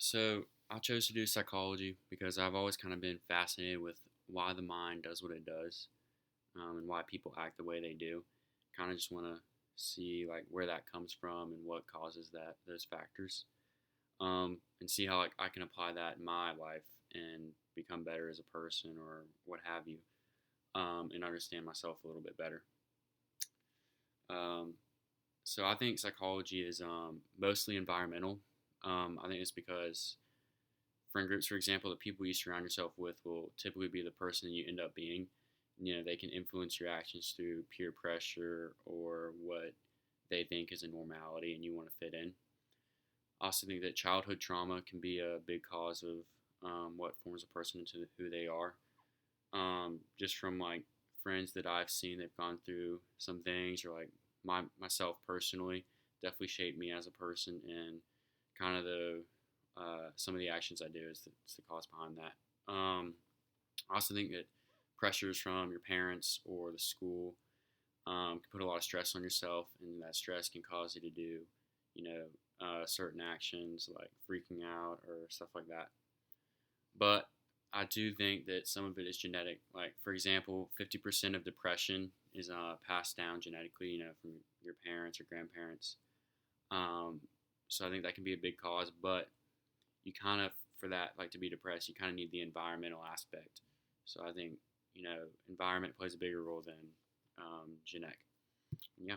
So I chose to do psychology because I've always kind of been fascinated with why the mind does what it does, and why people act the way they do. Kind of just want to see like where that comes from and what causes those factors, and see how like I can apply that in my life and become better as a person or what have you, and understand myself a little bit better. Um, so I think psychology is mostly environmental. I think it's because friend groups, for example, the people you surround yourself with will typically be the person you end up being. They can influence your actions through peer pressure or what they think is a normality and you want to fit in. I also think that childhood trauma can be a big cause of what forms a person into who they are. Just from like friends that I've seen, they've gone through some things, or like myself personally, definitely shaped me as a person, and kind of the some of the actions I do is the cause behind that. I also think that pressures from your parents or the school can put a lot of stress on yourself, and that stress can cause you to do, certain actions like freaking out or stuff like that. But I do think that some of it is genetic. Like, for example, 50% of depression is passed down genetically, from your parents or grandparents. Um, so I think that can be a big cause, but you kind of, for that, like to be depressed, you kind of need the environmental aspect. So I think, environment plays a bigger role than genetic. Yeah.